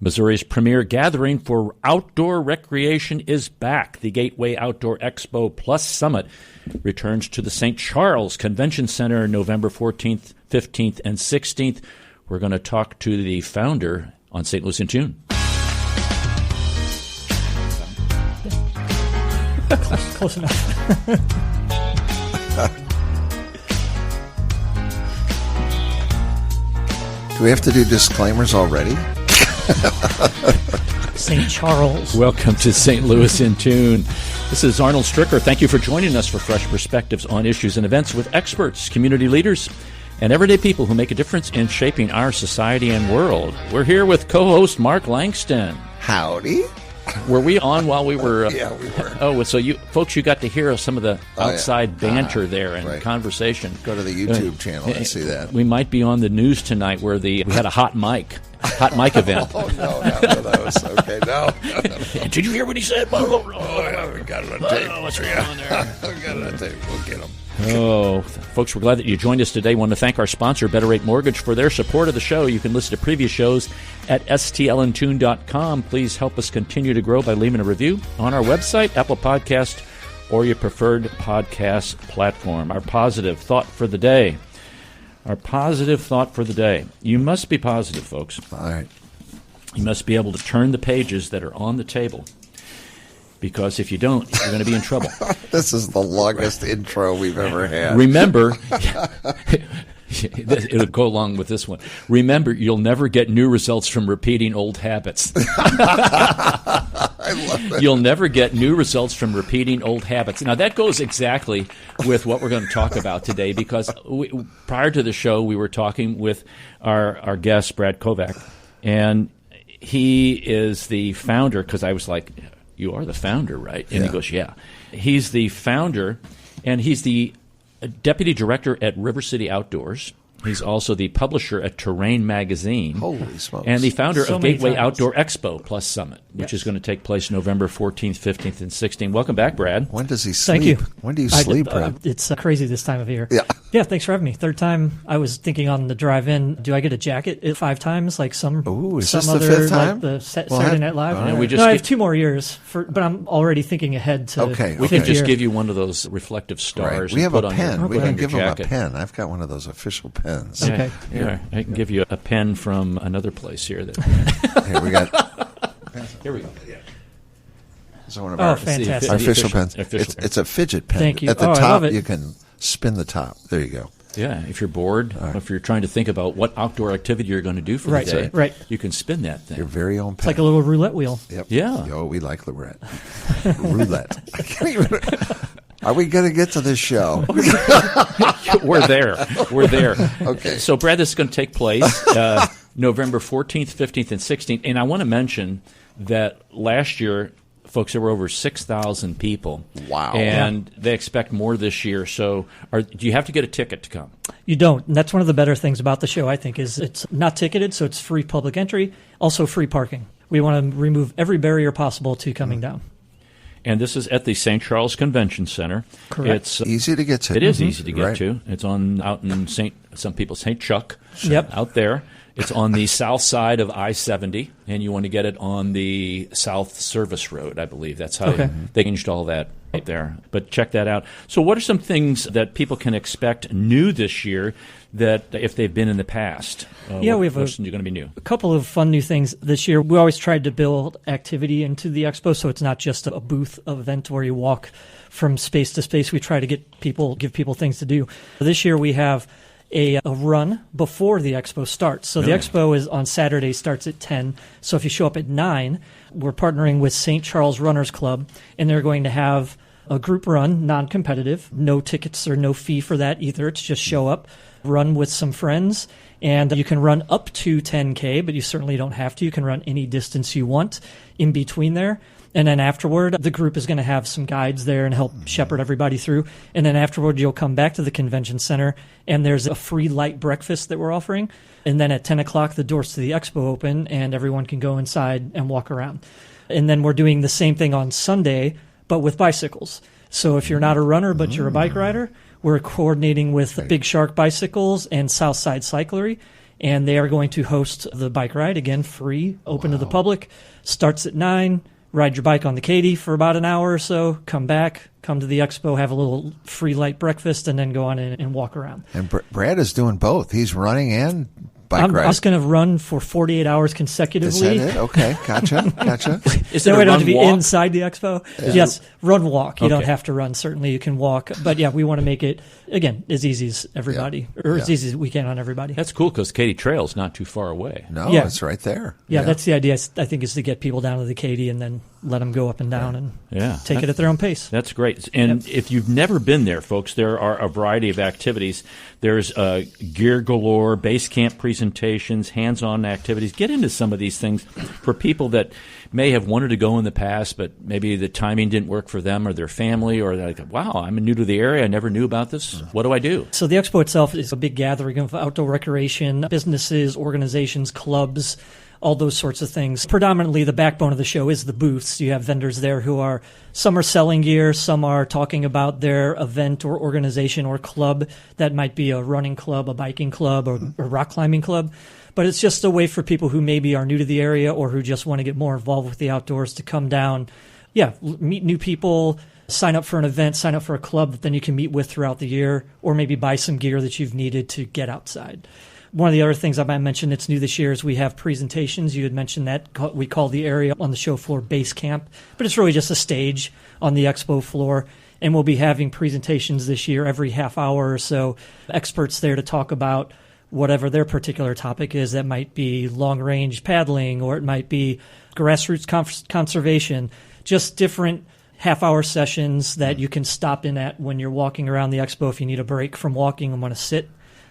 Missouri's premier gathering for outdoor recreation is back. The Gateway Outdoor Expo Plus Summit returns to the St. Charles Convention Center November 14th, 15th, and 16th. We're going to talk to the founder on St. Louis in Tune. Close enough. Do we have to do disclaimers already? St. Charles. Welcome to St. Louis in Tune. This is Arnold Stricker. Thank you for joining us for fresh perspectives on issues and events with experts, community leaders, and everyday people who make a difference in shaping our society and world. We're here with co-host Mark Langston. Howdy. Were we on while we were? Yeah, we were. Oh, so you got to hear some of the outside banter there and conversation. Go to the YouTube channel and see that. We might be on the news tonight where we had a hot mic event. Oh, no, not one of those. Okay, no. Did you hear what he said? Oh, yeah, we got it on tape. What's going on there? We got it on tape. We'll get them. Oh, folks, we're glad that you joined us today. I want to thank our sponsor, Better Rate Mortgage, for their support of the show. You can listen to previous shows at stlintune.com. Please help us continue to grow by leaving a review on our website, Apple Podcast, or your preferred podcast platform. Our positive thought for the day. You must be positive, folks. All right. You must be able to turn the pages that are on the table. Because if you don't, you're going to be in trouble. This is the longest intro we've ever had. Remember, it'll go along with this one. Remember, you'll never get new results from repeating old habits. I love it. You'll never get new results from repeating old habits. Now, that goes exactly with what we're going to talk about today, because prior to the show, we were talking with our guest, Brad Kovach, and he is the founder, because I was like, you are the founder, right? And he goes, yeah. He's the founder, and he's the deputy director at River City Outdoors. He's also the publisher at Terrain Magazine. Holy smokes. And the founder of Gateway Outdoor Expo Plus Summit, which is going to take place November 14th, 15th, and 16th. Welcome back, Brad. When does he sleep? Thank you. When do you sleep, Brad? It's crazy this time of year. Yeah. Yeah, thanks for having me. Third time. I was thinking on the drive in, do I get a jacket 5 times like some is some this other, the 5th time? like the Saturday Night Live? Right. I have 2 more years, but I'm already thinking ahead to We can just give you one of those reflective stars. Right. We have a put pen. On We your, can give him a jacket. pen. I've got one of those official pens. Okay. Yeah, I can give you a pen from another place here. Here we got. Here we go. It's one of our fantastic. official pens. Official It's a fidget pen. Thank you. At the I top, love it. you can spin the top. There you go. Yeah, if you're bored, if you're trying to think about what outdoor activity you're going to do for the day, you can spin that thing. Your very own pen. It's like a little roulette wheel. Yep. Yeah. Oh, we like roulette. Roulette. I can't even. Are we going to get to this show? We're there. Okay. So, Brad, this is going to take place November 14th, 15th, and 16th. And I want to mention that last year, folks, there were over 6,000 people. Wow. And they expect more this year. So do you have to get a ticket to come? You don't. And that's one of the better things about the show, I think, is it's not ticketed, so it's free public entry, also free parking. We want to remove every barrier possible to coming down. And this is at the St. Charles Convention Center. Correct. It's easy to get to. It is easy to get to. It's out in some people St. Chuck, out there. It's on the south side of I-70, and you want to get it on the South Service Road, I believe. That's how they changed all that up there. But check that out. So what are some things that people can expect new this year that if they've been in the past? We have what's going to be new? A couple of fun new things this year. We always tried to build activity into the expo, so it's not just a booth event where you walk from space to space. We try to give people things to do. This year we have a run before the expo starts. So the expo is on Saturday, starts at 10. So if you show up at 9, we're partnering with St. Charles Runners Club, and they're going to have a group run, non-competitive, no tickets or no fee for that either. It's just show up, run with some friends, and you can run up to 10K, but you certainly don't have to. You can run any distance you want in between there. And then afterward, the group is going to have some guides there and help shepherd everybody through. And then afterward, you'll come back to the convention center, and there's a free light breakfast that we're offering. And then at 10 o'clock, the doors to the expo open, and everyone can go inside and walk around. And then we're doing the same thing on Sunday, but with bicycles. So if you're not a runner, but you're a bike rider, we're coordinating with Big Shark Bicycles and Southside Cyclery. and they are going to host the bike ride, again, free, open to the public. Starts at 9. Ride your bike on the Katy for about an hour or so, come back, come to the expo, have a little free light breakfast, and then go on in and walk around. And Brad is doing both. He's running and bike riding. I was going to run for 48 hours consecutively. Is that it? Okay, gotcha. Is So it we a don't have to be run-walk? inside the expo. Yes, run, walk. You don't Okay. have to run. Certainly you can walk. But yeah, we want to make it, again, as easy as everybody, or as easy as we can on everybody. That's cool because Katy Trail is not too far away. No, Yeah. it's right there. Yeah, that's the idea, I think, is to get people down to the Katy and then let them go up and down and take it at their own pace. That's great. And if you've never been there, folks, there are a variety of activities. There's gear galore, base camp presentations, hands-on activities. Get into some of these things for people that may have wanted to go in the past, but maybe the timing didn't work for them or their family, or they're like, wow, I'm new to the area. I never knew about this. What do I do? So the expo itself is a big gathering of outdoor recreation, businesses, organizations, clubs, all those sorts of things. Predominantly, the backbone of the show is the booths. You have vendors there who are, some are selling gear, some are talking about their event or organization or club. That might be a running club, a biking club, or a rock climbing club. But it's just a way for people who maybe are new to the area or who just want to get more involved with the outdoors to come down, meet new people, sign up for an event, sign up for a club that then you can meet with throughout the year, or maybe buy some gear that you've needed to get outside. One of the other things I might mention that's new this year is we have presentations. You had mentioned that. We call the area on the show floor base camp, but it's really just a stage on the expo floor. And we'll be having presentations this year every half hour or so, experts there to talk about whatever their particular topic is. That might be long-range paddling, or it might be grassroots conservation, just different half-hour sessions that you can stop in at when you're walking around the expo if you need a break from walking and want to sit,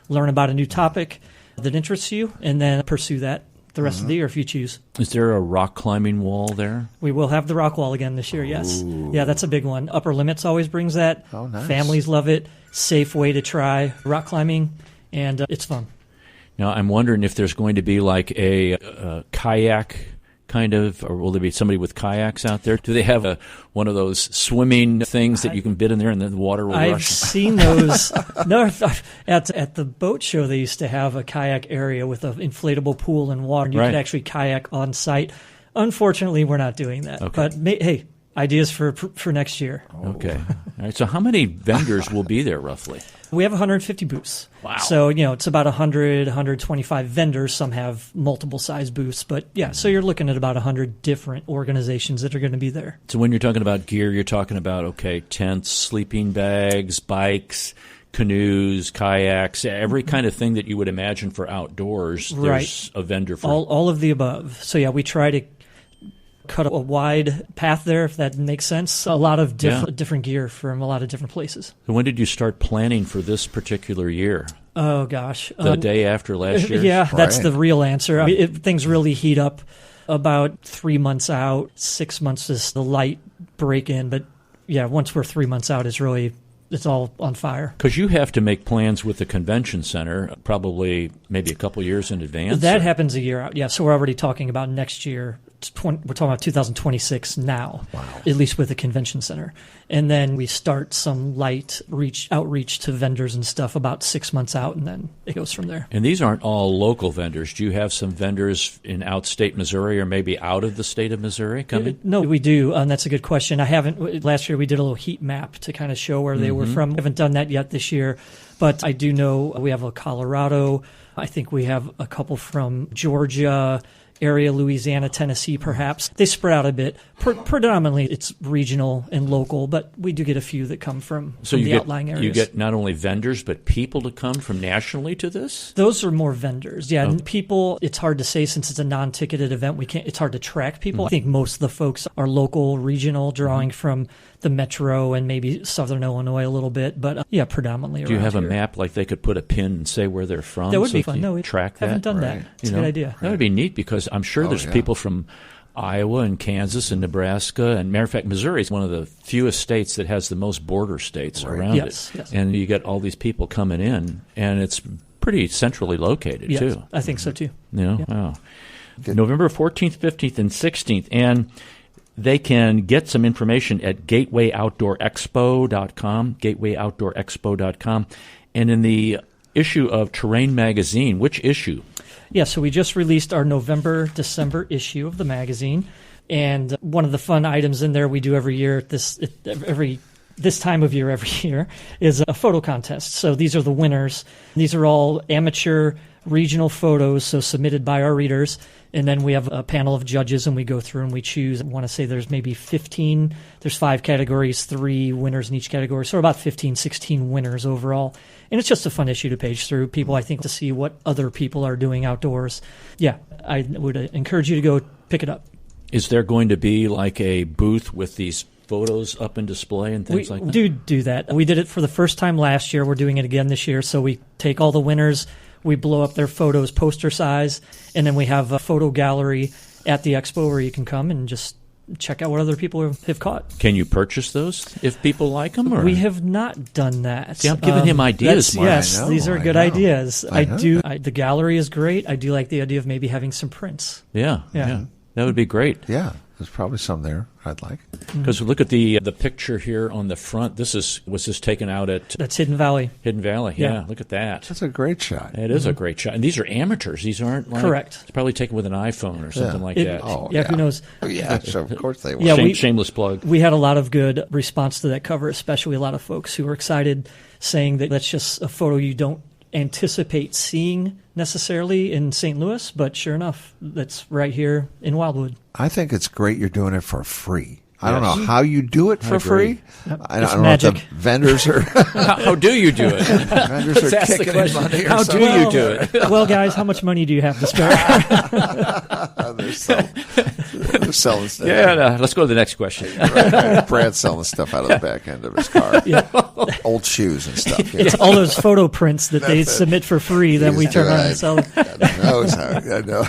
learn about a new topic that interests you, and then pursue that the rest of the year if you choose. Is there a rock climbing wall there? We will have the rock wall again this year, yes. Ooh. Yeah, that's a big one. Upper Limits always brings that. Oh, nice. Families love it. Safe way to try rock climbing, and it's fun. Now, I'm wondering if there's going to be like a kayak kind of, or will there be somebody with kayaks out there? Do they have one of those swimming things that you can bid in there and then the water will I've rush? seen those. No, at the boat show, they used to have a kayak area with an inflatable pool and water, and you Right. could actually kayak on site. Unfortunately, we're not doing that. Okay. But hey, ideas for next year. Okay. All right. So how many vendors will be there roughly? We have 150 booths. Wow. So, it's about 100, 125 vendors. Some have multiple size booths. But, so you're looking at about 100 different organizations that are going to be there. So when you're talking about gear, you're talking about, tents, sleeping bags, bikes, canoes, kayaks, every kind of thing that you would imagine for outdoors. There's Right. a vendor for. All of the above. So, we try to cut a wide path there, if that makes sense. A lot of different gear from a lot of different places. So when did you start planning for this particular year? Oh, gosh. The day after last year? Yeah, that's Right. the real answer. I mean, things really heat up about 3 months out. 6 months is the light break in. But, once we're 3 months out, it's all on fire. Because you have to make plans with the convention center probably maybe a couple years in advance. That happens a year out. Yeah, so we're already talking about next year. We're talking about 2026 now, at least with the convention center. And then we start some light outreach to vendors and stuff about 6 months out, and then it goes from there. And these aren't all local vendors. Do you have some vendors in outstate Missouri or maybe out of the state of Missouri coming? No, we do, and that's a good question. Last year we did a little heat map to kind of show where they were from. I haven't done that yet this year, but I do know we have a Colorado. I think we have a couple from Georgia area, Louisiana, Tennessee, perhaps. They spread out a bit. Predominantly, it's regional and local, but we do get a few that come from the outlying areas. You get not only vendors, but people to come from nationally to this? Those are more vendors. Yeah, and people, it's hard to say since it's a non-ticketed event. It's hard to track people. I think most of the folks are local, regional, drawing from the metro and maybe southern Illinois a little bit, but predominantly around Do you have here. a map like they could put a pin and say where they're from? That would be if fun. you No, we track that? haven't done that. It's a good idea. That would be neat because I'm sure there's people from Iowa and Kansas and Nebraska. And matter of fact, Missouri is one of the fewest states that has the most border states around Yes. it. And you get all these people coming in, and it's pretty centrally located, Yes, too. I think so, too. Wow. November 14th, 15th, and 16th. And they can get some information at gatewayoutdoorexpo.com, gatewayoutdoorexpo.com. And in the issue of Terrain Magazine, which issue? Yeah, so we just released our November-December issue of the magazine, and one of the fun items in there we do every year, this time of year every year, is a photo contest. So these are the winners. These are all amateur regional photos, so submitted by our readers. And then we have a panel of judges, and we go through and we choose. I want to say there's maybe 15. There's 5 categories, 3 winners in each category. So about 15, 16 winners overall. And it's just a fun issue to page through. People, I think, to see what other people are doing outdoors. Yeah, I would encourage you to go pick it up. Is there going to be like a booth with these photos up in display and things like that? We do that. We did it for the first time last year. We're doing it again this year. So we take all the winners, we blow up their photos poster size, and then we have a photo gallery at the expo where you can come and just check out what other people have caught. Can you purchase those if people like them? Or? We have not done that. See, I'm giving him ideas, Mark. Yes, these are good ideas. The gallery is great. I do like the idea of maybe having some prints. Yeah. That would be great. Yeah, there's probably some there I'd like. Because look at the picture here on the front. Was this taken out at... That's Hidden Valley. Hidden Valley, yeah. Look at that. That's a great shot. It is a great shot. And these are amateurs. These aren't like... Correct. It's probably taken with an iPhone or something like that. Oh, who knows? Oh, yeah, so of course they will. Yeah, shameless plug. We had a lot of good response to that cover, especially a lot of folks who were excited, saying that that's just a photo you don't anticipate seeing necessarily in St. Louis, but sure enough, that's right here in Wildwood. I think it's great you're doing it for free. I don't know how you do it for free. I don't know if the vendors are... How do you do it? Vendors are kicking in money or How something. do you do it? Well, guys, how much money do you have to spare? They're selling stuff. Yeah, let's go to the next question. Right. Brad's selling stuff out of the back end of his car. Old shoes and stuff. It's all those photo prints that they submit for free that we turn around and sell. God knows how. I know.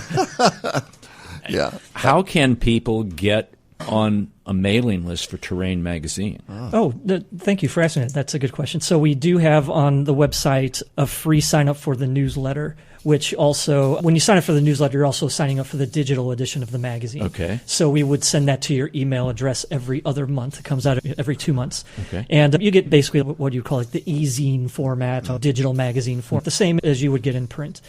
Yeah. How can people get on a mailing list for Terrain Magazine? Thank you for asking it. That's a good question. So we do have on the website a free sign up for the newsletter, which also, when you sign up for the newsletter, you're also signing up for the digital edition of the magazine. Okay. So we would send that to your email address every other month. It comes out every 2 months. Okay. And you get basically what you call like the e-zine format, or digital magazine form, the same as you would get in print.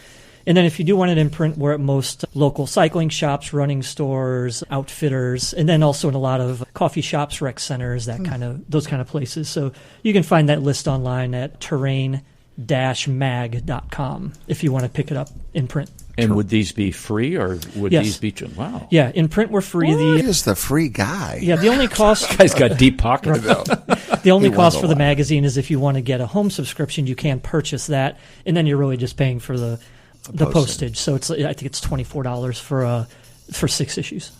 And then if you do want it in print, we're at most local cycling shops, running stores, outfitters, and then also in a lot of coffee shops, rec centers, those kind of places. So you can find that list online at terrain-mag.com if you want to pick it up in print. And would these be free, or would these be... Wow. Yeah, in print we're free. He is the free guy. Yeah, the only cost... This guy's got deep pockets. The only cost for the magazine is if you want to get a home subscription, you can purchase that, and then you're really just paying for the postage. So I think it's $24 for 6 issues.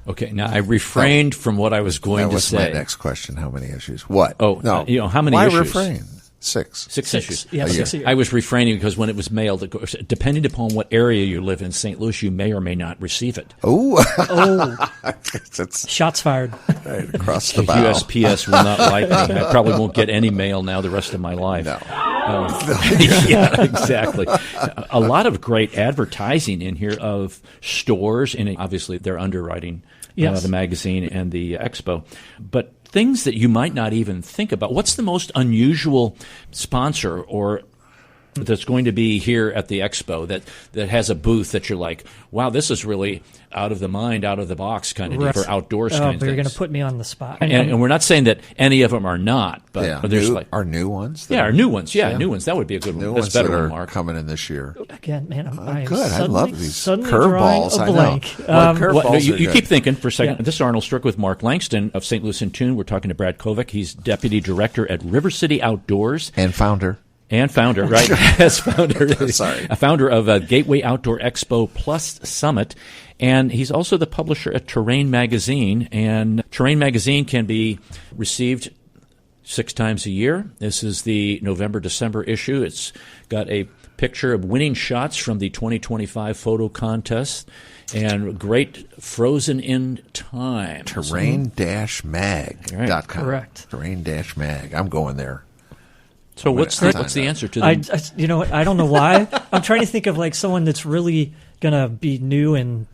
Okay, now I refrained from what I was going to say. That was my next question. How many issues? What? Oh, no. How many Why issues? refrain? 6. 6 issues. Yeah, 6 a year. I was refraining because when it was mailed, depending upon what area you live in St. Louis, you may or may not receive it. Oh. Shots fired. Right across the bow. USPS will not like me. I probably won't get any mail now the rest of my life. No. Yeah, exactly. A lot of great advertising in here of stores, and obviously they're underwriting the magazine and the expo. But things that you might not even think about. What's the most unusual sponsor or that's going to be here at the expo that has a booth that you're like, wow, this is really out of the mind, out of the box kind of deal for outdoors kind of things? You're going to put me on the spot. And we're not saying that any of them are not, but there's our new ones. Our new ones. Yeah, new ones. That would be a good one. That's better one, Mark. Coming in this year. Again, man, I'm good. I love these curveballs. I know. You keep thinking for a second. Yeah. This is Arnold Strick with Mark Langston of St. Louis in Tune. We're talking to Brad Kovach. He's Deputy Director at River City Outdoors. And founder, right? Yes, founder. Sorry. A founder of Gateway Outdoor Expo Plus Summit. And he's also the publisher at Terrain Magazine. And Terrain Magazine can be received 6 times a year. This is the November-December issue. It's got a picture of winning shots from the 2025 photo contest and great frozen in time. Terrain-mag.com. Right. Correct. Terrain-mag. I'm going there. So what's the answer to that? You know what? I don't know why. I'm trying to think of like someone that's really going to be new and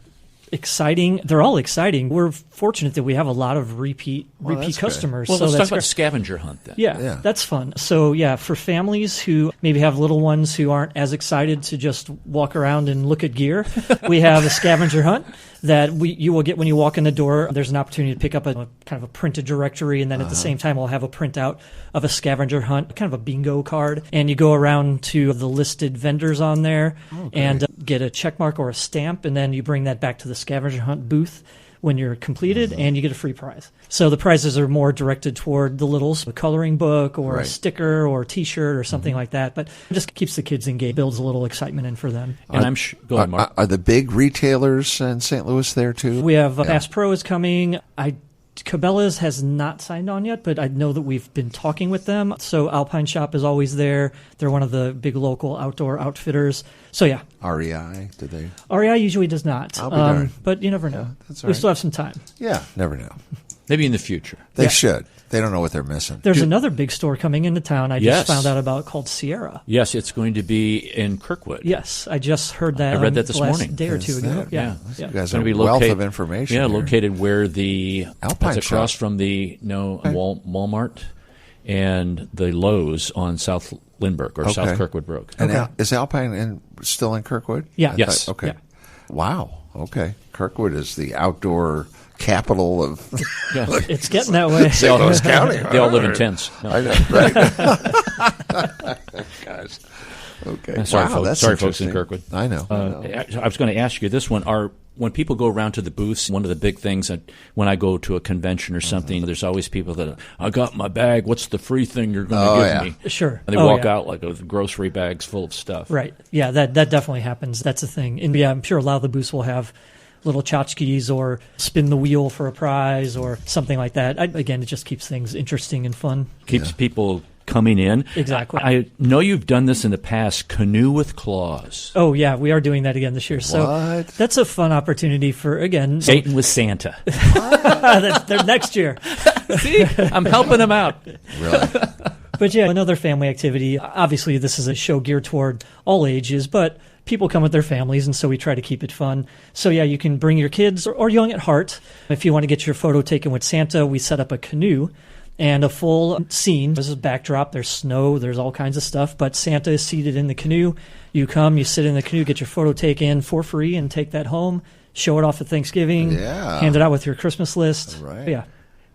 exciting. They're all exciting. We're fortunate that we have a lot of repeat customers. Well, so let's talk about scavenger hunt then. Yeah, that's fun. So for families who maybe have little ones who aren't as excited to just walk around and look at gear, we have a scavenger hunt that you will get when you walk in the door. There's an opportunity to pick up a kind of a printed directory, and then at the same time we'll have a printout of a scavenger hunt, kind of a bingo card, and you go around to the listed vendors on there and get a check mark or a stamp, and then you bring that back to the scavenger hunt booth when you're completed, and you get a free prize. So the prizes are more directed toward the littles, a coloring book or a sticker or a T-shirt or something like that, but it just keeps the kids engaged, builds a little excitement in for them. And go ahead, Mark. Are the big retailers in St. Louis there too? We have Bass Pro is coming. Cabela's has not signed on yet, but I know that we've been talking with them. So Alpine Shop is always there. They're one of the big local outdoor outfitters. So REI, do they? REI usually does not. I'll be darned. But you never know. Yeah, that's all we right. still have some time. Yeah, never know. Maybe in the future. They should. They don't know what they're missing. There's another big store coming into town I just found out about called Sierra. Yes, it's going to be in Kirkwood. Yes, I just heard that. I read that this last morning. Day or two ago. Yeah. Yeah. You guys It's are going to be a wealth located, of information. Yeah, here. located where the Alpine it's across Shop. from the Walmart and the Lowe's on South Lindbergh or South Kirkwood Road. And is Alpine still in Kirkwood? Yeah. Yes. Okay. Yeah. Wow. Okay. Kirkwood is the outdoor capital of It's getting that way. St. Louis County. They all live in tents. No. I know, right? Guys. Okay. Sorry, folks. That's Sorry, folks in interesting. Kirkwood. I know. I was going to ask you this one. When people go around to the booths, one of the big things that when I go to a convention or something, there's always people that, I got my bag. What's the free thing you're going to give me? Sure. And they walk out like with grocery bags full of stuff. Right. Yeah, that definitely happens. That's a thing. And I'm sure a lot of the booths will have little tchotchkes or spin the wheel for a prize or something like that. Again, it just keeps things interesting and fun. Keeps people coming in. Exactly. I know you've done this in the past, canoe with claws. Oh, yeah, we are doing that again this year. So that's a fun opportunity for, again... Satan with Santa. They're next year. See? I'm helping them out. Really? But yeah, another family activity. Obviously, this is a show geared toward all ages, but people come with their families, and so we try to keep it fun. So yeah, you can bring your kids or young at heart. If you want to get your photo taken with Santa, we set up a canoe and a full scene. There's a backdrop, there's snow, there's all kinds of stuff, but Santa is seated in the canoe. You come, you sit in the canoe, get your photo taken for free, and take that home, show it off at Thanksgiving, hand it out with your Christmas list. Right. Yeah.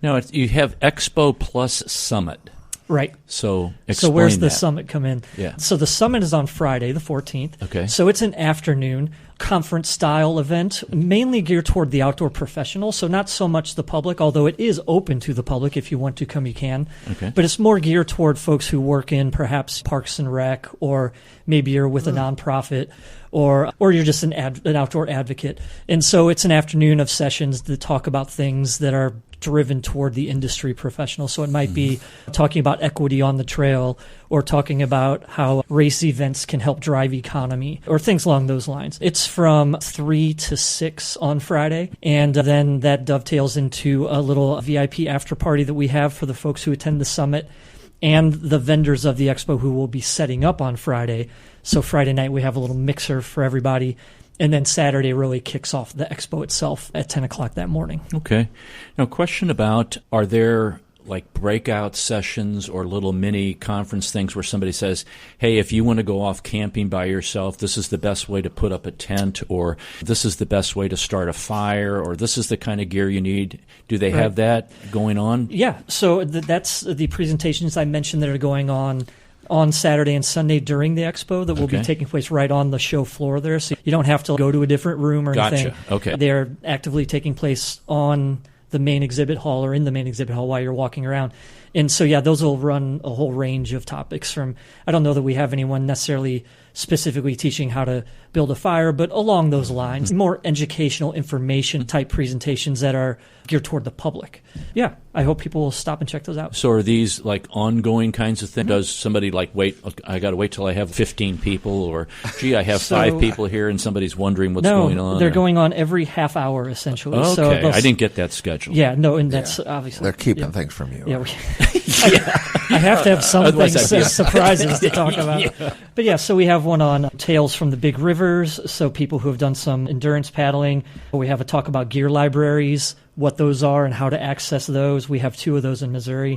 Now, you have Expo plus Summit. Right. So explain where's the that. summit come in? Yeah. So the summit is on Friday, the 14th. Okay. So it's an afternoon conference-style event, mainly geared toward the outdoor professional, so not so much the public, although it is open to the public. If you want to come, you can. Okay. But it's more geared toward folks who work in perhaps Parks and Rec, or maybe you're with a nonprofit, or you're just an outdoor advocate. And so it's an afternoon of sessions that talk about things that are driven toward the industry professional. So it might be talking about equity on the trail, or talking about how race events can help drive economy, or things along those lines. It's from 3 to 6 on Friday, and then that dovetails into a little VIP after party that we have for the folks who attend the summit and the vendors of the expo who will be setting up on Friday. So Friday night we have a little mixer for everybody. And then Saturday really kicks off the expo itself at 10 o'clock that morning. Okay. Now, question about, are there like breakout sessions or little mini conference things where somebody says, hey, if you want to go off camping by yourself, this is the best way to put up a tent, or this is the best way to start a fire, or this is the kind of gear you need? Do they have that going on? Yeah. So that's the presentations I mentioned that are going on Saturday and Sunday during the expo that will be taking place right on the show floor there. So you don't have to go to a different room or anything. Okay. They're actively taking place on the main exhibit hall or in the main exhibit hall while you're walking around. And so, yeah, those will run a whole range of topics from, I don't know that we have anyone necessarily specifically teaching how to build a fire, but along those lines, more educational information type presentations that are geared toward the public. Yeah, I hope people will stop and check those out. So are these like ongoing kinds of things? Does somebody like wait, I got to wait till I have 15 people, or gee, I have 5 people here and somebody's wondering what's going on? No, they're going on every half hour essentially. Okay, so I didn't get that schedule. Yeah, no, and that's obviously. They're keeping things from you. Yeah, I have to have some things, surprises to talk about. But yeah, so we have have one on Tales from the Big Rivers, so people who have done some endurance paddling. We have a talk about gear libraries, what those are and how to access those. We have 2 of those in Missouri.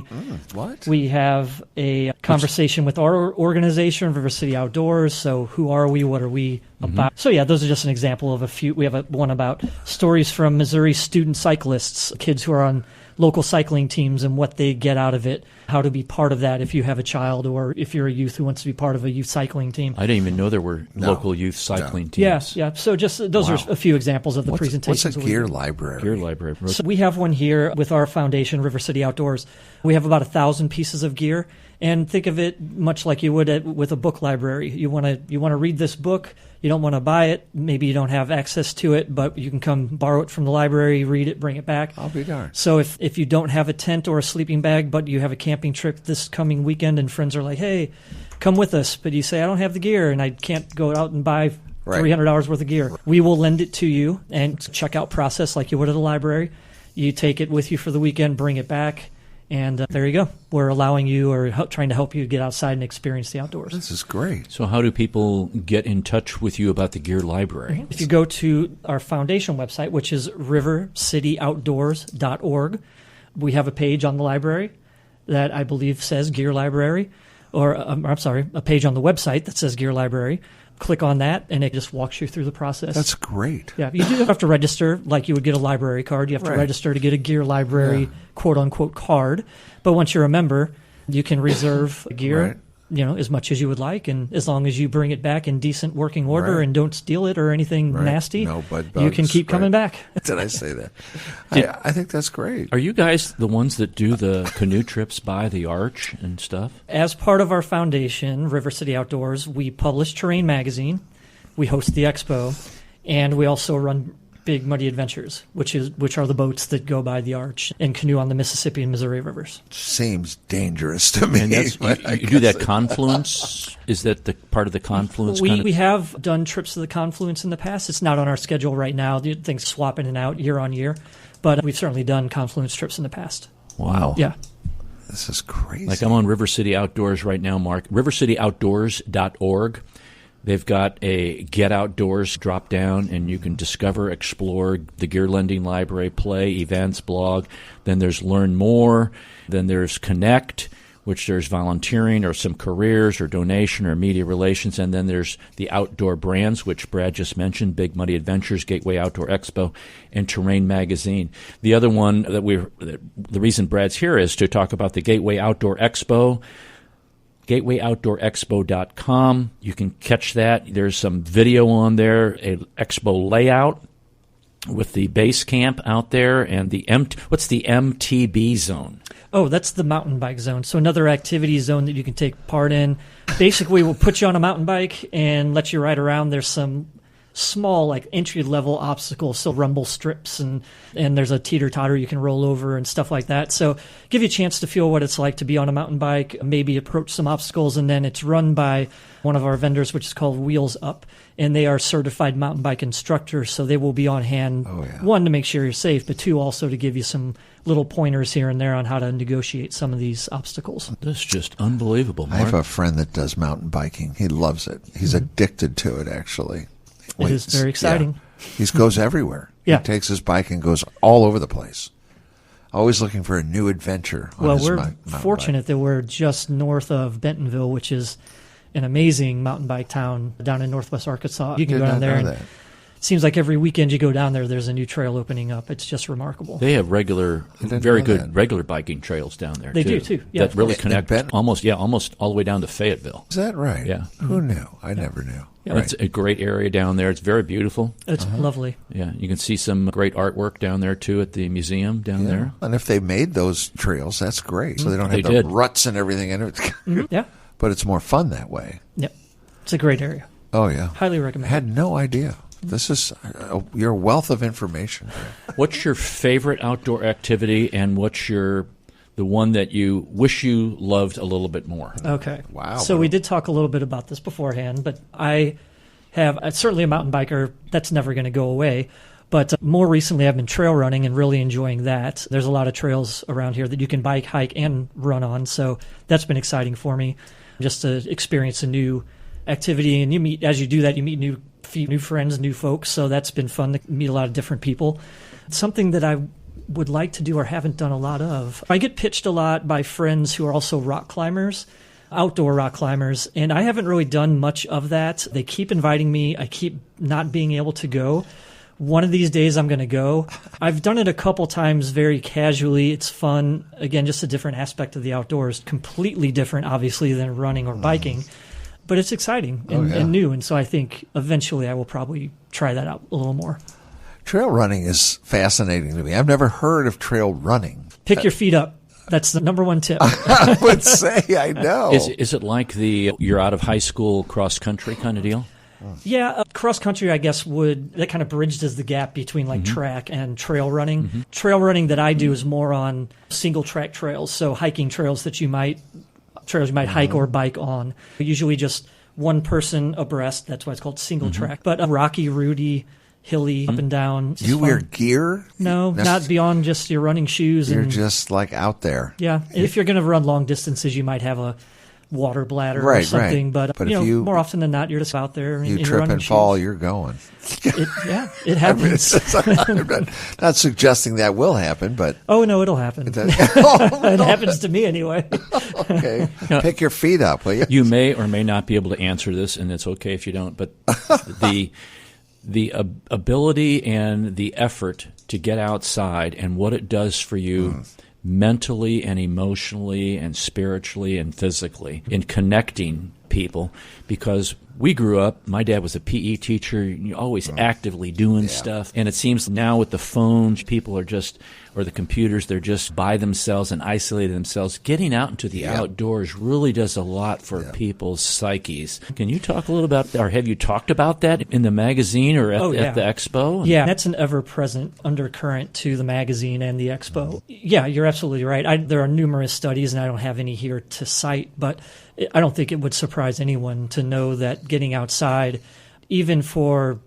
What? We have a conversation with our organization, River City Outdoors. So who are we? What are we about? So yeah, those are just an example of a few. We have one about stories from Missouri student cyclists, kids who are on local cycling teams and what they get out of it, how to be part of that if you have a child or if you're a youth who wants to be part of a youth cycling team. I didn't even know there were local youth cycling teams. Yeah. So just those are a few examples of the presentations. What's a gear library? Gear library. So we have one here with our foundation, River City Outdoors. We have about 1,000 pieces of gear, and think of it much like you would with a book library. You want to read this book. You don't want to buy it. Maybe you don't have access to it, but you can come borrow it from the library, read it, bring it back. I'll be darned. So if you don't have a tent or a sleeping bag, but you have a camping trip this coming weekend and friends are like, hey, come with us, but you say, I don't have the gear and I can't go out and buy $300 worth of gear. We will lend it to you and checkout process like you would at a library. You take it with you for the weekend, bring it back. And there you go. We're allowing you or trying to help you get outside and experience the outdoors. This is great. So how do people get in touch with you about the gear library? If you go to our foundation website, which is rivercityoutdoors.org, we have a page on the library that I believe says Gear Library, or a page on the website that says Gear Library. Click on that, and it just walks you through the process. That's great. Yeah, you do have to register like you would get a library card. You have to register to get a gear library quote-unquote card. But once you're a member, you can reserve gear, as much as you would like, and as long as you bring it back in decent working order and don't steal it or anything nasty, no bud bugs, you can keep coming back. Did I say that? I think that's great. Are you guys the ones that do the canoe trips by the Arch and stuff? As part of our foundation, River City Outdoors, we publish Terrain Magazine, we host the expo, and we also run Big Muddy Adventures, which are the boats that go by the Arch and canoe on the Mississippi and Missouri rivers. Seems dangerous to me. And you do that confluence? Is that the part of the confluence? We have done trips to the confluence in the past. It's not on our schedule right now. Things swap in and out year on year, but we've certainly done confluence trips in the past. Wow. Yeah. This is crazy. Like I'm on River City Outdoors right now, Mark. rivercityoutdoors.org. They've got a Get Outdoors drop down, and you can discover, explore the gear lending library, play, events, blog. Then there's Learn More. Then there's Connect, which there's volunteering or some careers or donation or media relations. And then there's the outdoor brands, which Brad just mentioned, Big Muddy Adventures, Gateway Outdoor Expo, and Terrain Magazine. The other one the reason Brad's here is to talk about the Gateway Outdoor Expo. GatewayOutdoorExpo.com. You can catch that. There's some video on there, a expo layout with the base camp out there and what's the MTB zone? Oh, that's the mountain bike zone. So another activity zone that you can take part in. Basically, we'll put you on a mountain bike and let you ride around. There's some small, like entry-level obstacles, so rumble strips, and there's a teeter-totter you can roll over and stuff like that. So give you a chance to feel what it's like to be on a mountain bike, maybe approach some obstacles, and then it's run by one of our vendors, which is called Wheels Up, and they are certified mountain bike instructors, so they will be on hand, one, to make sure you're safe, but two, also to give you some little pointers here and there on how to negotiate some of these obstacles. That's just unbelievable, Mark. I have a friend that does mountain biking. He loves it. He's addicted to it, actually. It is very exciting. Yeah. He goes everywhere. Yeah. He takes his bike and goes all over the place. Always looking for a new adventure on his mountain bike. We're fortunate that we're just north of Bentonville, which is an amazing mountain bike town down in northwest Arkansas. You can go down there, and it seems like every weekend you go down there's a new trail opening up. It's just remarkable. They have very good regular biking trails down there. They do too. Yeah. That really connect almost all the way down to Fayetteville. Is that right? Yeah. Who knew? I never knew. Yeah, right. It's a great area down there. It's very beautiful. It's lovely. Yeah, you can see some great artwork down there too at the museum down there. And if they made those trails, that's great. So they don't have the ruts and everything in it. Yeah. But it's more fun that way. Yep. It's a great area. Oh, yeah. Highly recommend. I had no idea. This is your wealth of information. What's your favorite outdoor activity, and what's the one that you wish you loved a little bit more? Okay. Wow. So we did talk a little bit about this beforehand, but I have certainly a mountain biker. That's never going to go away. But more recently, I've been trail running and really enjoying that. There's a lot of trails around here that you can bike, hike, and run on. So that's been exciting for me, just to experience a new activity, and as you do that, you meet new friends, new folks. So that's been fun to meet a lot of different people. Something that I would like to do or haven't done a lot of. I get pitched a lot by friends who are also rock climbers, outdoor rock climbers, and I haven't really done much of that. They keep inviting me. I keep not being able to go. One of these days I'm going to go. I've done it a couple times very casually. It's fun. Again, just a different aspect of the outdoors. Completely different, obviously, than running or biking. But it's exciting and new. And so I think eventually I will probably try that out a little more. Trail running is fascinating to me. I've never heard of trail running. Pick your feet up. That's the number one tip. I would say, I know. Is it like you're out of high school cross-country kind of deal? Yeah, cross-country, I guess, that kind of bridges the gap between like track and trail running. Mm-hmm. Trail running that I do is more on single-track trails, so hiking trails you might hike or bike on. Usually just one person abreast. That's why it's called single-track. But rocky, rooty, hilly, up and down. You wear gear? No, not beyond just your running shoes. You're just like out there. Yeah. If you're going to run long distances, you might have a water bladder or something. Right. But more often than not, you're just out there. You trip and fall, you're going. It happens. I'm not suggesting that will happen, but... Oh, no, it'll happen. It happens to me anyway. Okay. Pick your feet up, will you? You may or may not be able to answer this, and it's okay if you don't, but the ability and the effort to get outside and what it does for you mentally and emotionally and spiritually and physically in connecting people, because we grew up, my dad was a PE teacher, you're always actively doing stuff, and it seems now with the phones, people are just, or the computers, they're just by themselves and isolated themselves. Getting out into the outdoors really does a lot for people's psyches. Can you talk a little about, or have you talked about that in the magazine or at the expo? Yeah, that's an ever-present undercurrent to the magazine and the expo. Yeah, you're absolutely right. There are numerous studies, and I don't have any here to cite, but I don't think it would surprise anyone to know that getting outside, even for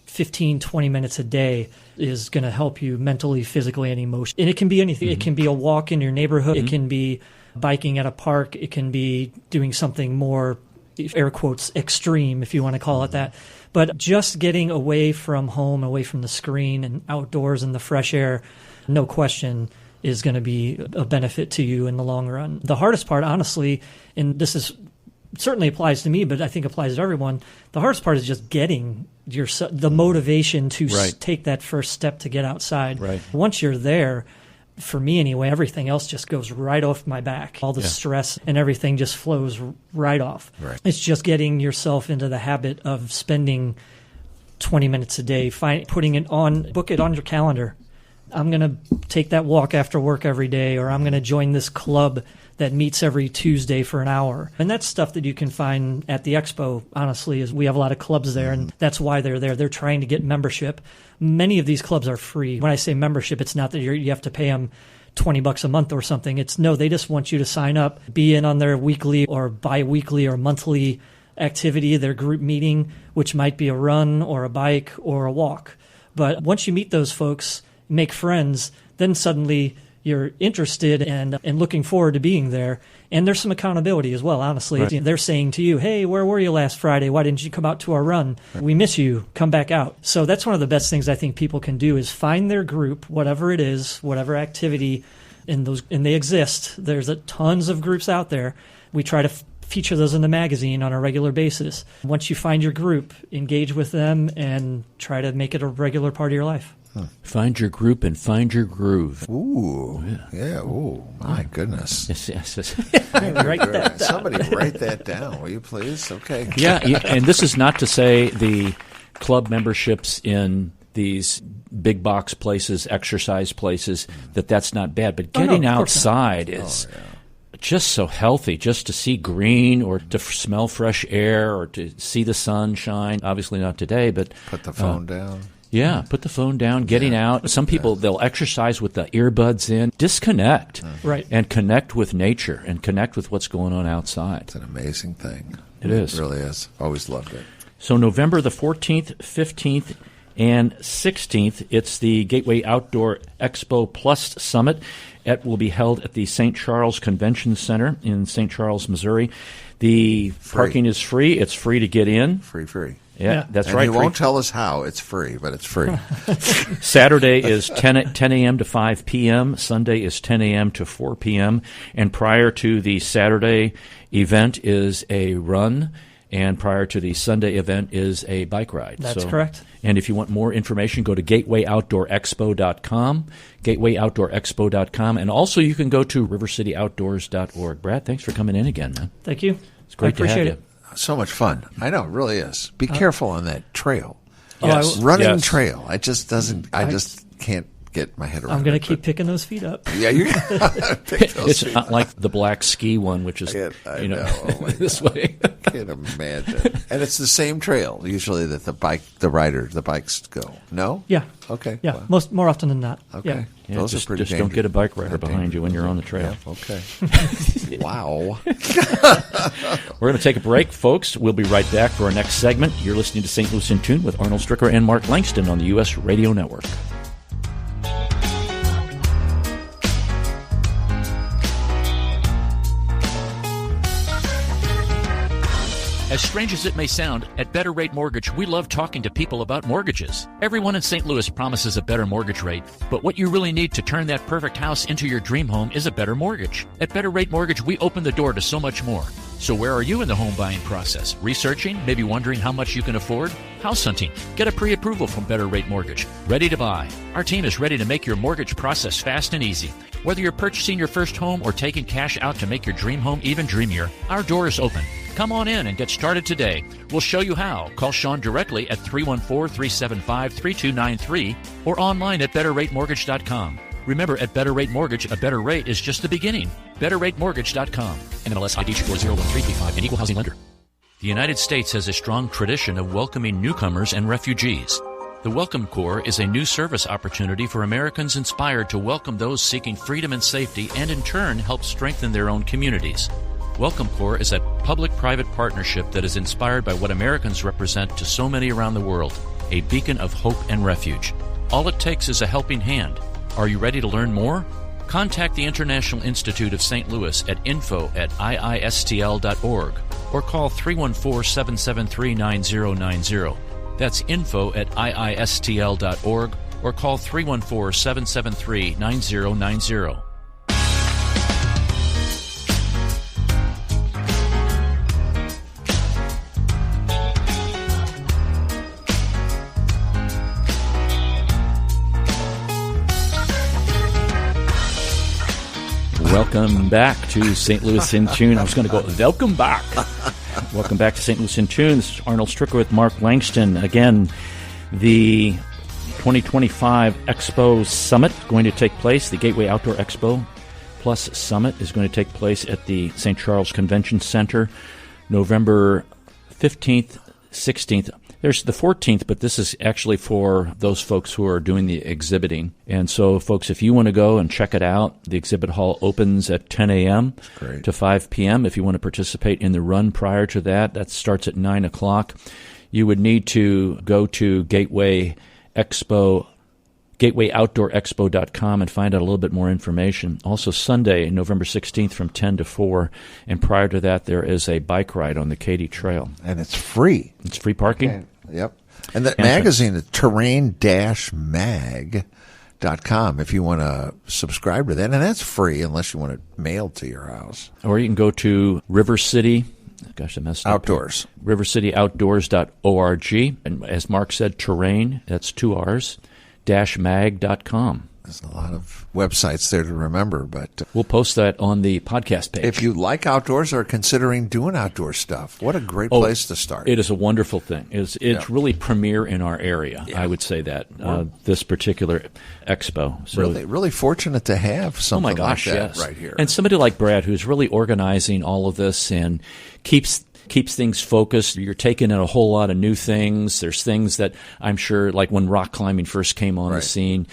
15, 20 minutes a day, is going to help you mentally, physically, and emotionally. And it can be anything. It can be a walk in your neighborhood. It can be biking at a park. It can be doing something more, air quotes, extreme, if you want to call it that. But just getting away from home, away from the screen, and outdoors in the fresh air, no question, is going to be a benefit to you in the long run. The hardest part, honestly, and this is certainly applies to me, but I think applies to everyone, the hardest part is just getting the motivation to take that first step to get outside. Right. Once you're there, for me anyway, everything else just goes right off my back. All the stress and everything just flows right off. Right. It's just getting yourself into the habit of spending 20 minutes a day, book it on your calendar. I'm going to take that walk after work every day, or I'm going to join this club that meets every Tuesday for an hour. And that's stuff that you can find at the expo, honestly, is we have a lot of clubs there, and that's why they're there. They're trying to get membership. Many of these clubs are free. When I say membership, it's not that you have to pay them $20 a month or something. They just want you to sign up, be in on their weekly or bi-weekly or monthly activity, their group meeting, which might be a run or a bike or a walk. But once you meet those folks, make friends, then suddenly you're interested and looking forward to being there. And there's some accountability as well, honestly. Right. They're saying to you, hey, where were you last Friday? Why didn't you come out to our run? Right. We miss you. Come back out. So that's one of the best things I think people can do is find their group, whatever it is, whatever activity, and they exist. There's tons of groups out there. We try to feature those in the magazine on a regular basis. Once you find your group, engage with them and try to make it a regular part of your life. Find your group and find your groove. Ooh. Yeah. Ooh. My goodness. Yes. Write that down. Somebody write that down, will you please? Okay. Yeah, and this is not to say the club memberships in these big box places, exercise places, that's not bad. But getting outside is just so healthy, just to see green or to smell fresh air or to see the sun shine. Obviously not today, but... Put the phone down. Yeah, put the phone down, getting out. Some people, they'll exercise with the earbuds in. Disconnect. Right. And connect with nature and connect with what's going on outside. It's an amazing thing. It is. It really is. Always loved it. So November the 14th, 15th, And 16th, it's the Gateway Outdoor Expo Plus Summit. It will be held at the St. Charles Convention Center in St. Charles, Missouri. The parking is free. It's free to get in. Free. Yeah, that's and right. He won't tell us how. It's free, but it's free. Saturday is 10 a.m. to 5 p.m. Sunday is 10 a.m. to 4 p.m. And prior to the Saturday event is a run, and prior to the Sunday event is a bike ride. That's correct. And if you want more information, go to gatewayoutdoorexpo.com, gatewayoutdoorexpo.com, and also you can go to rivercityoutdoors.org. Brad, thanks for coming in again, man. Thank you. It's great to have you. It. So much fun. I know, it really is. Be careful on that trail. Yes. Running trail. I just can't get my head around it. I'm going to keep picking those feet up. Yeah, you're going to pick those It's feet not like the black ski one, which is, I know. Oh this way. I can't imagine. And it's the same trail, usually, that the bikes go. No? Yeah. Okay. Yeah, Well, more often than not. okay. Yeah. Those just, are pretty just don't get a bike rider behind you when you're on the trail. Yeah, okay. Wow. We're going to take a break, folks. We'll be right back for our next segment. You're listening to St. Louis in Tune with Arnold Stricker and Mark Langston on the U.S. Radio Network. As strange as it may sound, at Better Rate Mortgage, we love talking to people about mortgages. Everyone in St. Louis promises a better mortgage rate, but what you really need to turn that perfect house into your dream home is a better mortgage. At Better Rate Mortgage, we open the door to so much more. So where are you in the home buying process? Researching? Maybe wondering how much you can afford? House hunting? Get a pre-approval from Better Rate Mortgage. Ready to buy. Our team is ready to make your mortgage process fast and easy. Whether you're purchasing your first home or taking cash out to make your dream home even dreamier, our door is open. Come on in and get started today. We'll show you how. Call Sean directly at 314-375-3293 or online at betterratemortgage.com. Remember, at Better Rate Mortgage, a better rate is just the beginning. betterratemortgage.com. NMLS ID 401335, an equal housing lender. The United States has a strong tradition of welcoming newcomers and refugees. The Welcome Corps is a new service opportunity for Americans inspired to welcome those seeking freedom and safety and in turn help strengthen their own communities. Welcome Corps is a public-private partnership that is inspired by what Americans represent to so many around the world, a beacon of hope and refuge. All it takes is a helping hand. Are you ready to learn more? Contact the International Institute of St. Louis at info@iistl.org or call 314-773-9090. That's info@iistl.org or call 314-773-9090. Welcome back to St. Louis in Tune. I was going to go, welcome back. Welcome back to St. Louis in Tune. This is Arnold Stricker with Mark Langston. Again, the 2025 Expo Summit is going to take place. The Gateway Outdoor Expo Plus Summit is going to take place at the St. Charles Convention Center November 15th, 16th. There's the 14th, but this is actually for those folks who are doing the exhibiting. And so, folks, if you want to go and check it out, the exhibit hall opens at 10 a.m. to 5 p.m. If you want to participate in the run prior to that, that starts at 9 o'clock. You would need to go to gatewayoutdoorexpo.com and find out a little bit more information. Also, Sunday, November 16th from 10 to 4. And prior to that, there is a bike ride on the Katy Trail. And it's free. It's free parking. Okay. Yep. And the magazine is terrain-mag.com if you want to subscribe to that. And that's free unless you want it mailed to your house. Or you can go to River City. Gosh, I messed up. Outdoors. rivercityoutdoors.org. And as Mark said, terrain, that's 2 R's, -mag.com. There's a lot of websites there to remember, but we'll post that on the podcast page. If you like outdoors or are considering doing outdoor stuff, what a great place to start. It is a wonderful thing. It's really premier in our area, I would say that, this particular expo. So, really fortunate to have something like that right here. And somebody like Brad, who's really organizing all of this and keeps things focused. You're taking in a whole lot of new things. There's things that I'm sure, like when rock climbing first came on the scene,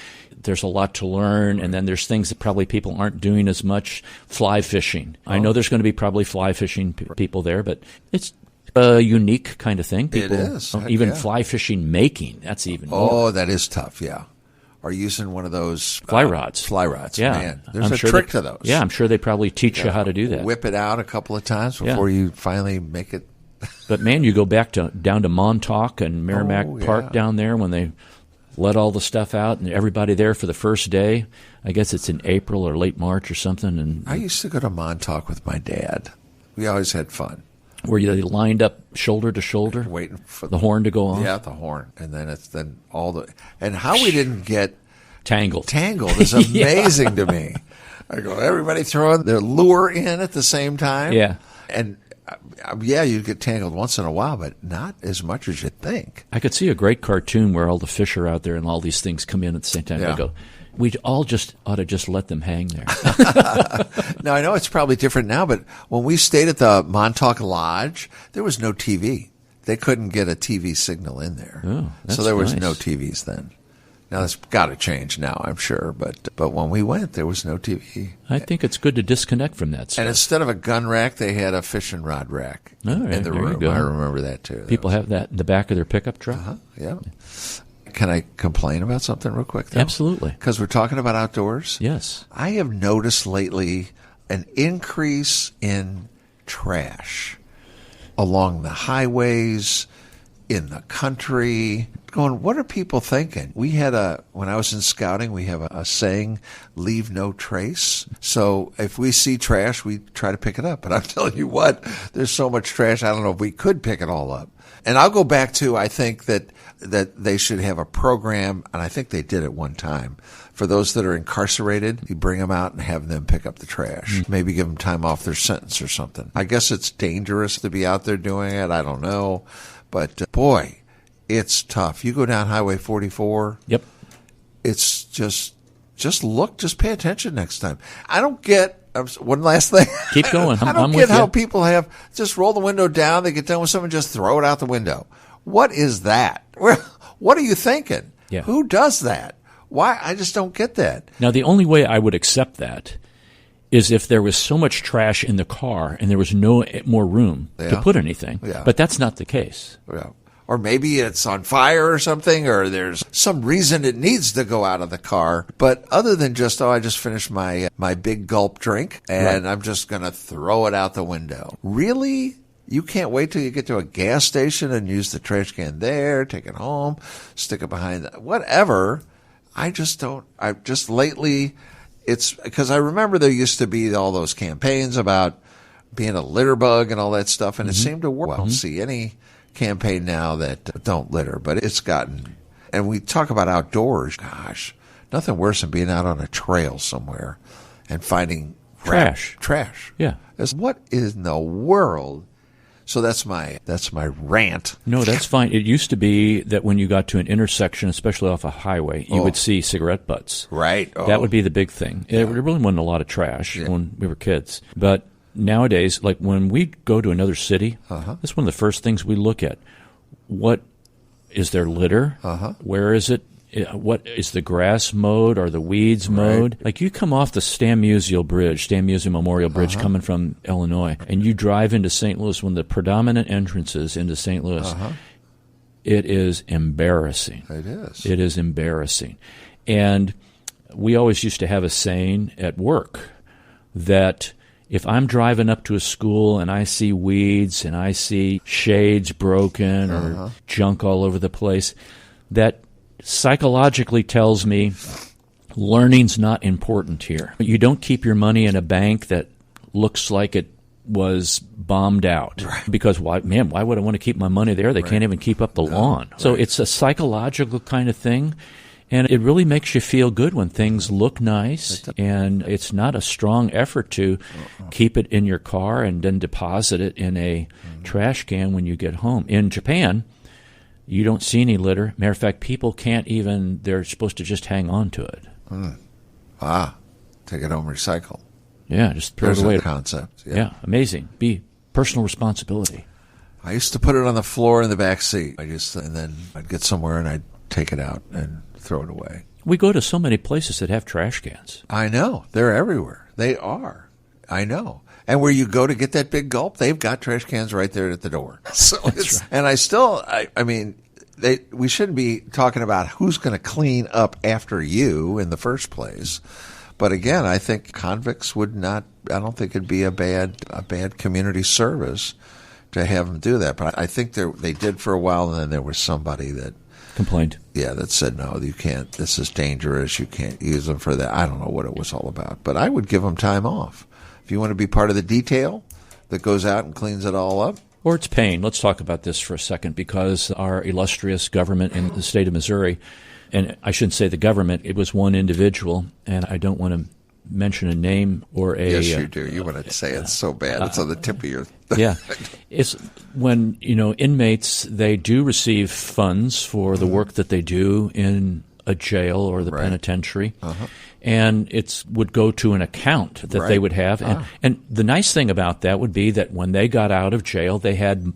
there's a lot to learn, and then there's things that probably people aren't doing as much. Fly fishing. I know there's going to be probably fly fishing people there, but it's a unique kind of thing. It is. Even fly fishing making, that's even more. Oh, that is tough, yeah. Or using one of those fly rods. Fly rods, yeah. Man. There's a trick to those. Yeah, I'm sure they probably teach you how to do that. Whip it out a couple of times before you finally make it. But, man, you go back down to Montauk and Merrimack Park down there when they let all the stuff out and everybody there for the first day. I guess it's in April or late March or something. And I used to go to Montauk with my dad. We always had fun. Were you lined up shoulder to shoulder, waiting for the horn to go off? Yeah, the horn, and then all the and how we didn't get tangled is amazing to me. I go, everybody throwing their lure in at the same time. Yeah, and you get tangled once in a while, but not as much as you'd think. I could see a great cartoon where all the fish are out there and all these things come in at the same time. Yeah. I go, we all just ought to just let them hang there. Now, I know it's probably different now, but when we stayed at the Montauk Lodge, there was no TV. They couldn't get a TV signal in there. Oh, that's so there was nice. no TVs then. Now, that's got to change now, I'm sure. But when we went, there was no TV. I think it's good to disconnect from that stuff. And instead of a gun rack, they had a fishing rod rack in the room. You go. I remember that, too. People have that in the back of their pickup truck? Yeah. Can I complain about something real quick, though? Absolutely. Because we're talking about outdoors. Yes. I have noticed lately an increase in trash along the highways, in the country. Going, what are people thinking? We had when I was in scouting, we have a saying, leave no trace. So if we see trash, we try to pick it up. But I'm telling you what, there's so much trash, I don't know if we could pick it all up. And I'll go back to, I think that they should have a program, and I think they did at one time, for those that are incarcerated. You bring them out and have them pick up the trash. Maybe give them time off their sentence or something. I guess it's dangerous to be out there doing it. I don't know. But, boy, it's tough. You go down Highway 44. Yep. It's just pay attention next time. I don't get, one last thing. Keep going. I don't get how people have, just roll the window down, they get done with something, just throw it out the window. What is that? What are you thinking? Yeah. Who does that? Why? I just don't get that. Now, the only way I would accept that is if there was so much trash in the car and there was no more room to put anything. Yeah. But that's not the case. Yeah. Or maybe it's on fire or something, or there's some reason it needs to go out of the car. But other than just, I just finished my big gulp drink, and I'm just going to throw it out the window. Really? You can't wait till you get to a gas station and use the trash can there, take it home, stick it behind whatever. I just don't. Lately, it's because I remember there used to be all those campaigns about being a litter bug and all that stuff, and it seemed to work. I don't see any campaign now that don't litter, but it's gotten, and we talk about outdoors. Gosh, nothing worse than being out on a trail somewhere and finding trash. Yeah. What in the world? So that's my rant. No, that's fine. It used to be that when you got to an intersection, especially off a highway, you would see cigarette butts. Right. Oh. That would be the big thing. Yeah. There really wasn't a lot of trash when we were kids. But nowadays, like when we go to another city, that's one of the first things we look at. What is their litter? Where is it? What is the grass mowed or the weeds mowed? Like you come off the Stan Musial Memorial Bridge coming from Illinois, and you drive into St. Louis, one of the predominant entrances into St. Louis. It is embarrassing. It is. It is embarrassing. And we always used to have a saying at work that if I'm driving up to a school and I see weeds and I see shades broken or junk all over the place, that psychologically tells me learning's not important here. You don't keep your money in a bank that looks like it was bombed out. Right. Because why would I want to keep my money there? They can't even keep up the lawn. So it's a psychological kind of thing. And it really makes you feel good when things look nice, and it's not a strong effort to keep it in your car and then deposit it in a trash can when you get home. In Japan, you don't see any litter. Matter of fact, people can't even, they're supposed to just hang on to it. Take it home, recycle. Yeah, just throw it away. There's a concept. Yeah, amazing. Be personal responsibility. I used to put it on the floor in the back seat. And then I'd get somewhere and I'd take it out and throw it away. We go to so many places that have trash cans. I know. They're everywhere. They are. I know. And where you go to get that big gulp, they've got trash cans right there at the door. So it's, right. And I mean, we shouldn't be talking about who's going to clean up after you in the first place. But again, I think convicts would not. I don't think it'd be a bad community service to have them do that. But I think they did for a while, and then there was somebody that complained. Yeah, that said, no, you can't. This is dangerous. You can't use them for that. I don't know what it was all about. But I would give them time off. If you want to be part of the detail that goes out and cleans it all up. Or it's pain. Let's talk about this for a second, because our illustrious government in the state of Missouri, and I shouldn't say the government, it was one individual, and I don't want to mention a name or a... Yes, you do. You want to say it's so bad. It's on the tip of your... Yeah. It's when, inmates, they do receive funds for the work that they do in a jail or the penitentiary. Uh-huh. And it would go to an account that they would have. And the nice thing about that would be that when they got out of jail, they had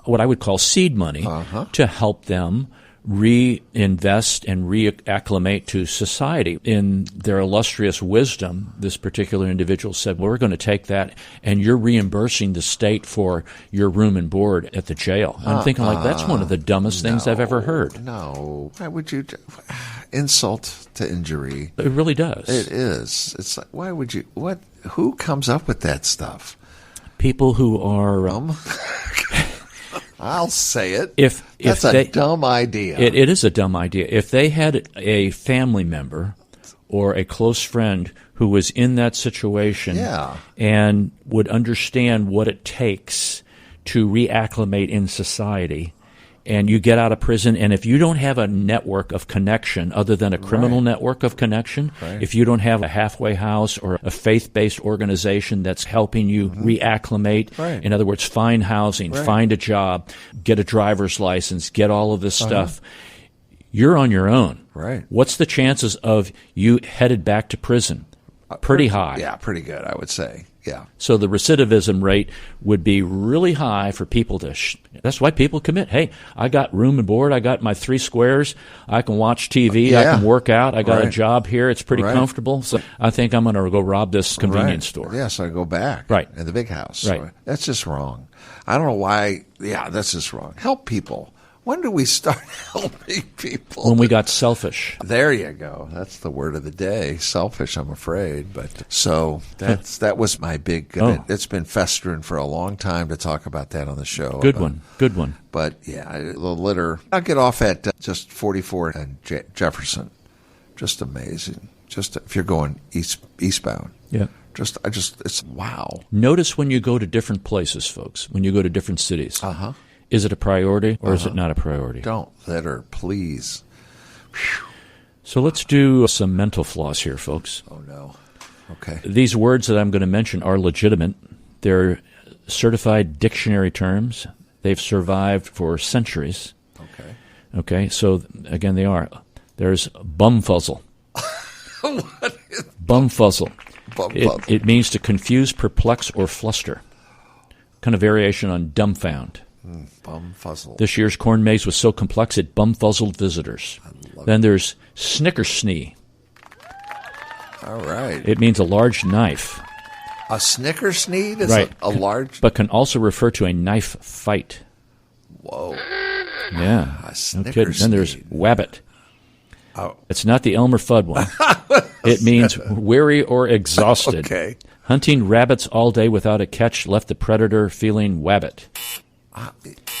what I would call seed money to help them reinvest and reacclimate to society. In their illustrious wisdom, this particular individual said, well, we're going to take that, and you're reimbursing the state for your room and board at the jail. I'm thinking, that's one of the dumbest things I've ever heard. No. Why would you... Insult to injury. It really does. It is. It's like, why would you... What? Who comes up with that stuff? People who are... I'll say it. That's a dumb idea. It is a dumb idea. If they had a family member or a close friend who was in that situation and would understand what it takes to reacclimate in society, and you get out of prison, and if you don't have a network of connection other than a criminal network of connection, if you don't have a halfway house or a faith-based organization that's helping you reacclimate, in other words, find housing, find a job, get a driver's license, get all of this stuff, you're on your own. Right. What's the chances of you headed back to prison? Pretty high. Yeah, pretty good, I would say. Yeah. So the recidivism rate would be really high for people to... that's why people commit. Hey, I got room and board. I got my 3 squares. I can watch TV. I can work out. I got a job here. It's pretty comfortable. So I think I'm going to go rob this convenience store. Yeah, so I go back. Right. In the big house. Right. So that's just wrong. I don't know why. Yeah, that's just wrong. Help people. When do we start helping people? When we got selfish. There you go. That's the word of the day. Selfish, I'm afraid. But so that was my big. It's been festering for a long time to talk about that on the show. Good one. But yeah, the litter. I'll get off at just 44 and Jefferson. Just amazing. Just if you're going eastbound. Yeah. It's wow. Notice when you go to different places, folks. When you go to different cities. Is it a priority or is it not a priority? Don't litter, please. Whew. So let's do some mental floss here, folks. Oh, no. Okay. These words that I'm going to mention are legitimate. They're certified dictionary terms. They've survived for centuries. Okay, so again, they are. There's bumfuzzle. What is bumfuzzle? Bumfuzzle. It means to confuse, perplex, or fluster. Kind of variation on dumbfound. Bumfuzzle. This year's corn maze was so complex it bumfuzzled visitors. Then there's snickersnee. All right. It means a large knife. A snickersnee is a large... But can also refer to a knife fight. Whoa. Yeah. A snickersnee. No. Then there's wabbit. Oh. It's not the Elmer Fudd one. It means weary or exhausted. Okay. Hunting rabbits all day without a catch left the predator feeling wabbit.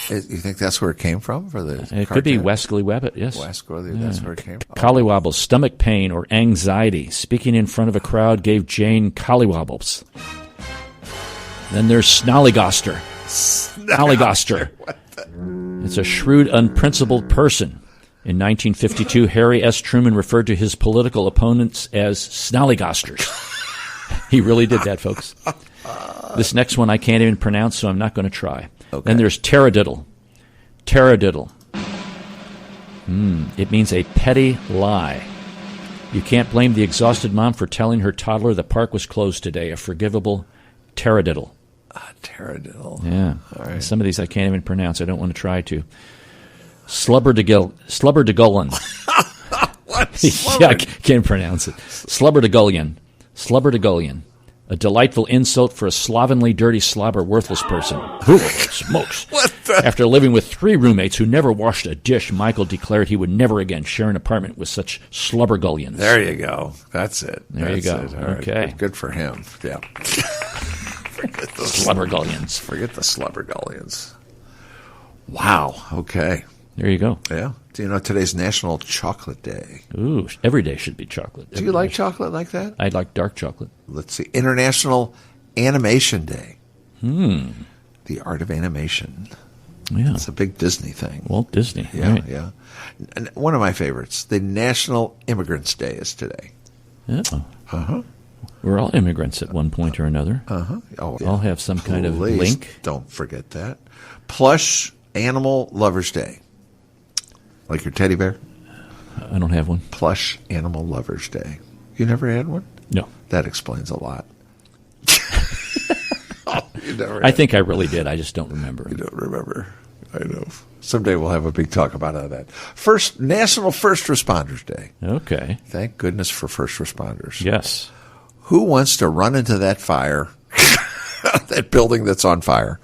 You think that's where it came from? For the It cartoon? Could be Wesley Wabbit, yes. Wesley, that's where it came from. Collywobbles, stomach pain or anxiety. Speaking in front of a crowd gave Jane collywobbles. Then there's snollygoster. Snollygoster. It's a shrewd, unprincipled person. In 1952, Harry S. Truman referred to his political opponents as snollygosters. He really did that, folks. This next one I can't even pronounce, so I'm not going to try. Okay. Then there's taradiddle. Taradiddle. It means a petty lie. You can't blame the exhausted mom for telling her toddler the park was closed today. A forgivable taradiddle. Taradiddle. Yeah. All right. Some of these I can't even pronounce. I don't want to try to. Slubberdegullin. What? Yeah, I can't pronounce it. Slubberdegullin. A delightful insult for a slovenly, dirty, slobber, worthless person. Holy smokes. What the? After living with 3 roommates who never washed a dish, Michael declared he would never again share an apartment with such slubbergullions. There you go. That's it. There you That's go. It. All right. Okay. Good for him. Yeah. Forget the Slubbergullions. Forget the slubbergullions. Wow. Okay. There you go. Yeah. Do you know today's National Chocolate Day? Ooh, every day should be chocolate. Do you like chocolate like that? I like dark chocolate. Let's see. International Animation Day. The art of animation. Yeah. It's a big Disney thing. Walt Disney. Yeah, Right. yeah. And one of my favorites, the National Immigrants Day is today. Yeah. Uh-huh. We're all immigrants at one point or another. Uh-huh. Oh, All have some kind of Please link. Don't forget that. Plush Animal Lovers Day. Like your teddy bear? I don't have one. Plush Animal Lovers Day. You never had one? No. That explains a lot. You never I had. think I really did. I just don't remember. You don't remember. I know. Someday we'll have a big talk about that. National First Responders Day. Okay. Thank goodness for first responders. Yes. Who wants to run into that fire, that building that's on fire?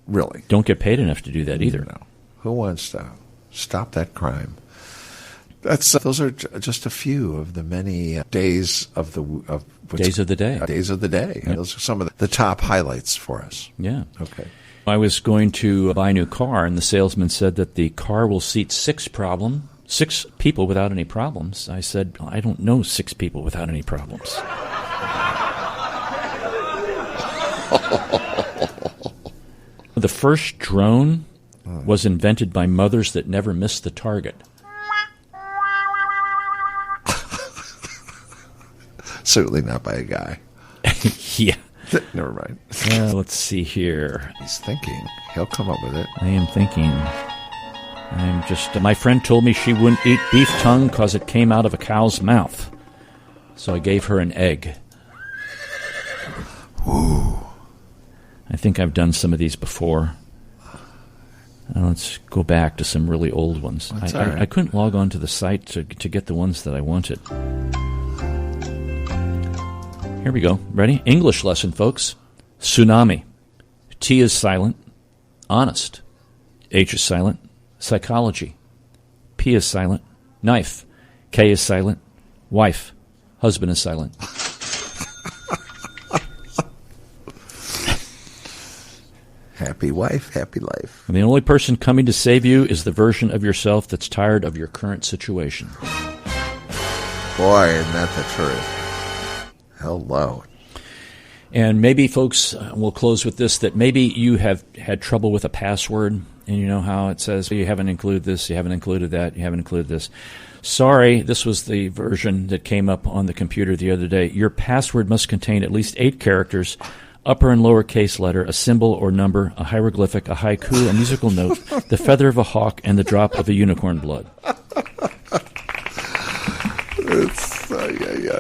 Really? Don't get paid enough to do that either. No. Who wants to stop that crime? Those are just a few of the many days of the Days of the day. Days of the day. Yep. Those are some of the top highlights for us. Yeah. Okay. I was going to buy a new car, and the salesman said that the car will seat 6 people without any problems. I said, I don't know 6 people without any problems. The first drone was invented by mothers that never missed the target. Certainly not by a guy. Yeah. Never mind. Let's see here. He's thinking. He'll come up with it. I am thinking. My friend told me she wouldn't eat beef tongue because it came out of a cow's mouth. So I gave her an egg. Ooh. I think I've done some of these before. Let's go back to some really old ones. That's all right. I couldn't log on to the site to get the ones that I wanted. Here we go. Ready? English lesson, folks. Tsunami. T is silent. Honest. H is silent. Psychology. P is silent. Knife. K is silent. Wife. Husband is silent. Happy wife, happy life. And the only person coming to save you is the version of yourself that's tired of your current situation. Boy, isn't that the truth? Hello. And maybe, folks, we'll close with this, that maybe you have had trouble with a password, and you know how it says, you haven't included this, you haven't included that, you haven't included this. Sorry, this was the version that came up on the computer the other day. Your password must contain at least 8 characters, upper and lowercase letter, a symbol or number, a hieroglyphic, a haiku, a musical note, the feather of a hawk, and the drop of a unicorn blood.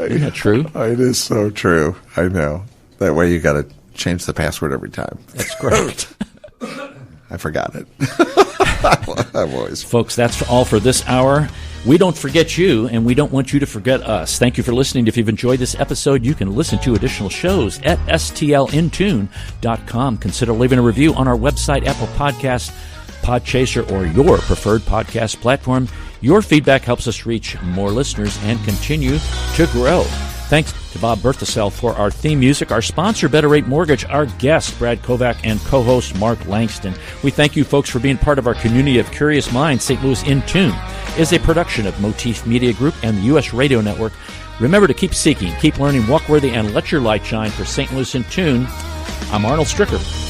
Isn't that true? It is so true. I know. That way you got to change the password every time. That's great. I forgot it. I've always. Folks, that's all for this hour. We don't forget you, and we don't want you to forget us. Thank you for listening. If you've enjoyed this episode, you can listen to additional shows at stlintune.com. Consider leaving a review on our website, Apple Podcasts, Podchaser, or your preferred podcast platform. Your feedback helps us reach more listeners and continue to grow. Thanks to Bob Berthasell for our theme music, our sponsor, Better Rate Mortgage, our guest, Brad Kovach, and co-host Mark Langston. We thank you, folks, for being part of our community of curious minds. St. Louis in Tune is a production of Motif Media Group and the U.S. Radio Network. Remember to keep seeking, keep learning, walk worthy, and let your light shine. For St. Louis in Tune, I'm Arnold Stricker.